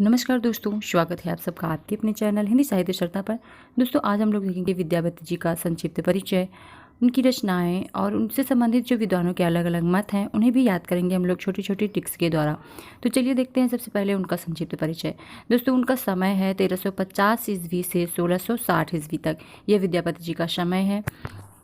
नमस्कार दोस्तों, स्वागत है आप सबका आपके अपने चैनल हिंदी साहित्य चर्चा पर। दोस्तों आज हम लोग देखेंगे विद्यापति जी का संक्षिप्त परिचय, उनकी रचनाएं और उनसे संबंधित जो विद्वानों के अलग अलग मत हैं उन्हें भी याद करेंगे हम लोग छोटी छोटी टिप्स के द्वारा। तो चलिए देखते हैं सबसे पहले उनका संक्षिप्त परिचय। दोस्तों उनका समय है 1350 ईस्वी से 1660 ईस्वी तक, यह विद्यापति जी का समय है।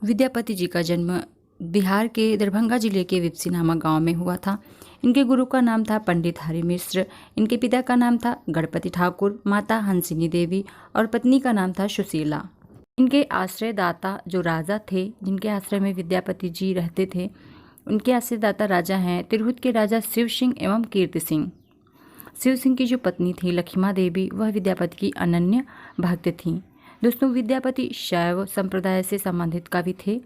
विद्यापति जी का जन्म बिहार के दरभंगा जिले के विप्सी नामक गाँव में हुआ था। इनके गुरु का नाम था पंडित हरि मिश्र। इनके पिता का नाम था गणपति ठाकुर, माता हंसिनी देवी और पत्नी का नाम था सुशीला। इनके आश्रयदाता जो राजा थे, जिनके आश्रय में विद्यापति जी रहते थे, उनके आश्रयदाता राजा हैं तिरहुत के राजा शिव सिंह एवं कीर्ति सिंह। शिव सिंह की जो पत्नी थी लक्ष्मा देवी, वह विद्यापति की अनन्य भक्त थीं। दोस्तों विद्यापति शैव संप्रदाय से संबंधित कवि थे।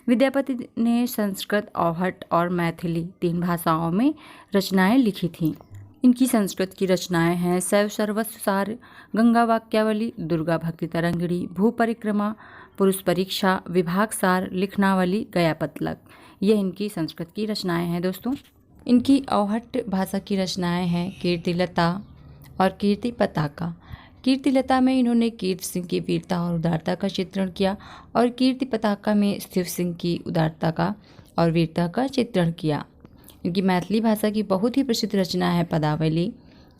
विद्यापति ने संस्कृत, औहट और मैथिली 3 भाषाओं में रचनाएं लिखी थीं। इनकी संस्कृत की रचनाएं हैं शैव सर्वस्व सार, गंगा वाक्यावली, दुर्गा भक्ति तरंगिणी, भू परिक्रमा, पुरुष परीक्षा, विभाग सार, लिखनावली, गया पतलक। ये इनकी संस्कृत की रचनाएं हैं। दोस्तों इनकी औहट भाषा की रचनाएं हैं कीर्तिलता और कीर्ति पताका। कीर्तिलता में इन्होंने कीर्ति सिंह की वीरता और उदारता का चित्रण किया और कीर्ति पताका में शिव सिंह की उदारता का और वीरता का चित्रण किया। इनकी मैथिली भाषा की बहुत ही प्रसिद्ध रचना है पदावली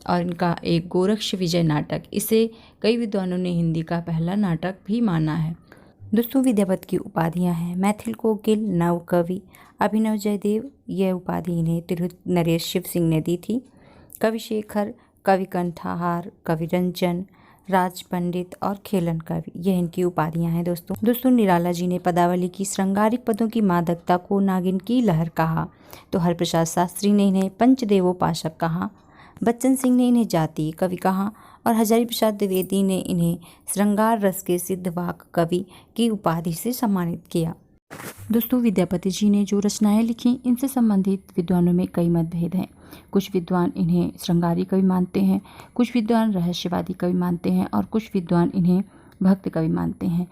और इनका एक गोरक्ष विजय नाटक, इसे कई विद्वानों ने हिंदी का पहला नाटक भी माना है। दोस्तों विद्यापति की उपाधियां हैं मैथिल कोकिल, नव कवि, अभिनव जयदेव। यह उपाधि इन्हें तिरहुत नरेश शिव सिंह ने दी थी। कवि शेखर, कवि कंठाहार, कवि रंजन, राज पंडित और खेलन कवि, यह इनकी उपाधियां हैं। दोस्तों निराला जी ने पदावली की श्रृंगारिक पदों की मादकता को नागिन की लहर कहा, तो हरिप्रसाद शास्त्री ने इन्हें पंचदेवोपासक कहा, बच्चन सिंह ने इन्हें जातीय कवि कहा और हजारी प्रसाद द्विवेदी ने इन्हें श्रृंगार रस के सिद्धवाक कवि की उपाधि से सम्मानित किया। दोस्तों विद्यापति जी ने जो रचनाएं लिखी, इनसे संबंधित विद्वानों में कई मतभेद हैं। कुछ विद्वान इन्हें श्रृंगारी कवि मानते हैं, कुछ विद्वान रहस्यवादी कवि मानते हैं और कुछ विद्वान इन्हें भक्त कवि मानते हैं।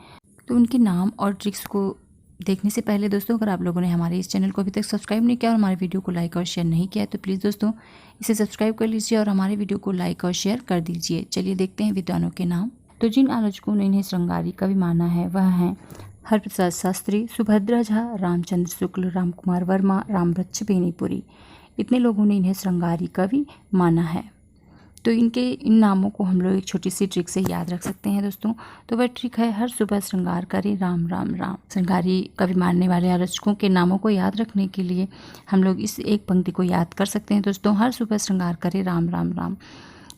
तो उनके नाम और ट्रिक्स को देखने से पहले दोस्तों, अगर आप लोगों ने हमारे इस चैनल को अभी तक सब्सक्राइब नहीं किया और हमारे वीडियो को लाइक और शेयर नहीं किया तो प्लीज़ दोस्तों इसे सब्सक्राइब कर लीजिए और हमारे वीडियो को लाइक और शेयर कर दीजिए। चलिए देखते हैं विद्वानों के नाम। तो जिन आलोचकों ने इन्हें श्रृंगारी कवि माना है वह हैं हरिप्रसाद शास्त्री, सुभद्रा झा, रामचंद्र शुक्ल, राम कुमार वर्मा, रामवृक्ष बेनीपुरी। इतने लोगों ने इन्हें श्रृंगारी कवि माना है। तो इनके इन नामों को हम लोग एक छोटी सी ट्रिक से याद रख सकते हैं दोस्तों। तो वह ट्रिक है हर सुबह श्रृंगार करे राम राम राम। श्रृंगारी कवि मानने वाले आलोचकों के नामों को याद रखने के लिए हम लोग इस एक पंक्ति को याद कर सकते हैं दोस्तों, हर सुबह श्रृंगार करे राम राम राम।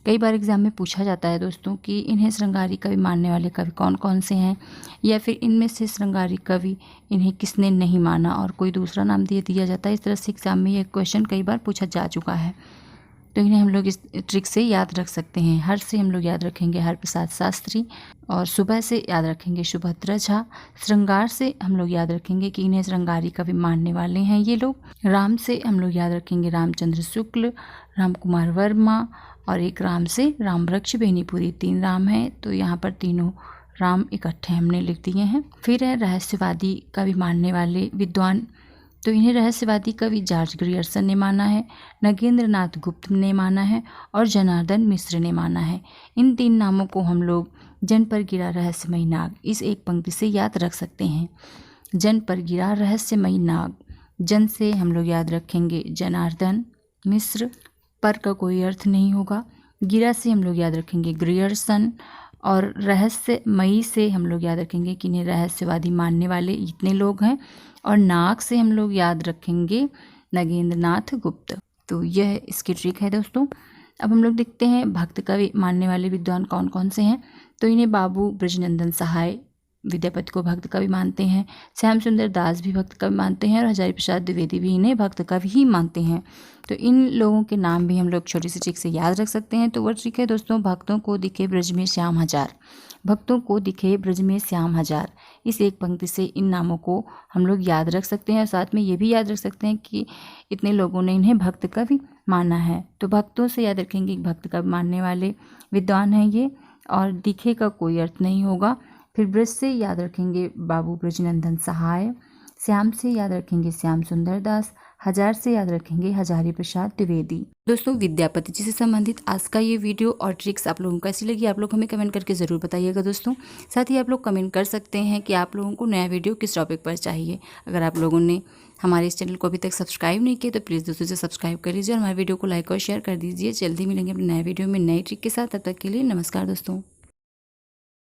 कई बार एग्जाम में पूछा जाता है दोस्तों कि इन्हें श्रृंगारी कवि मानने वाले कवि कौन कौन से हैं, या फिर इनमें से श्रृंगारी कवि इन्हें किसने नहीं माना और कोई दूसरा नाम दिया जाता है। इस तरह से एग्जाम में ये क्वेश्चन कई बार पूछा जा चुका है। तो इन्हें हम लोग इस ट्रिक से याद रख सकते हैं। हर से हम लोग याद रखेंगे हरिप्रसाद शास्त्री और सुबह से याद रखेंगे सुभद्रा झा। श्रृंगार से हम लोग याद रखेंगे कि इन्हें श्रृंगारी कवि मानने वाले हैं ये लोग। राम से हम लोग याद रखेंगे रामचंद्र शुक्ल, राम कुमार वर्मा और एक राम से रामवृक्ष बेनीपुरी। 3 राम हैं, तो यहाँ पर तीनों राम इकट्ठे हमने लिख दिए हैं। फिर है रहस्यवादी कवि मानने वाले विद्वान, तो इन्हें रहस्यवादी कवि जॉर्ज ग्रियर्सन ने माना है, नगेंद्र नाथ गुप्त ने माना है और जनार्दन मिश्र ने माना है। इन 3 नामों को हम लोग जन पर गिरा रहस्यमयी नाग इस एक पंक्ति से याद रख सकते हैं। जन पर गिरा रहस्यमयी नाग, जन से हम लोग याद रखेंगे जनार्दन मिश्र, पर का कोई अर्थ नहीं होगा। गिरा से हम लोग याद रखेंगे ग्रियर्सन और रहस्यमयी से हम लोग याद रखेंगे कि इन्हें रहस्यवादी मानने वाले इतने लोग हैं, और नाग से हम लोग याद रखेंगे नगेंद्र नाथ गुप्त। तो यह इसकी ट्रिक है दोस्तों। अब हम लोग देखते हैं भक्त कवि मानने वाले विद्वान कौन कौन से हैं। तो इन्हें बाबू ब्रजनंदन सहाय विद्यापति को भक्त कवि मानते हैं, श्याम सुंदर दास भी भक्त कवि मानते हैं और हजारी प्रसाद द्विवेदी भी इन्हें भक्त कवि ही मानते हैं। तो इन लोगों के नाम भी हम लोग छोटी सी ट्रिक से याद रख सकते हैं। तो वह ट्रिक है दोस्तों, भक्तों को दिखे ब्रज में श्याम हजार, भक्तों को दिखे ब्रज में श्याम हजार। इस एक पंक्ति से इन नामों को हम लोग याद रख सकते हैं और साथ में ये भी याद रख सकते हैं कि इतने लोगों ने इन्हें भक्त कवि माना है। तो भक्तों से याद रखेंगे भक्त कवि मानने वाले विद्वान हैं ये, और दिखे का कोई अर्थ नहीं होगा। फिर ब्रज से याद रखेंगे बाबू ब्रजनंदन सहाय, श्याम से याद रखेंगे श्याम सुंदर दास, हजार से याद रखेंगे हजारी प्रसाद द्विवेदी। दोस्तों, विद्यापति जी से संबंधित आज का ये वीडियो और ट्रिक्स आप लोगों को कैसी लगी आप लोग हमें कमेंट करके ज़रूर बताइएगा दोस्तों। साथ ही आप लोग कमेंट कर सकते हैं कि आप लोगों को नया वीडियो किस टॉपिक पर चाहिए। अगर आप लोगों ने हमारे इस चैनल को अभी तक सब्सक्राइब नहीं किया तो प्लीज़ दोस्तों से सब्सक्राइब कर लीजिए और हमारे वीडियो को लाइक और शेयर कर दीजिए। जल्दी मिलेंगे अपने नए वीडियो में नई ट्रिक के साथ। तब तक के लिए नमस्कार दोस्तों।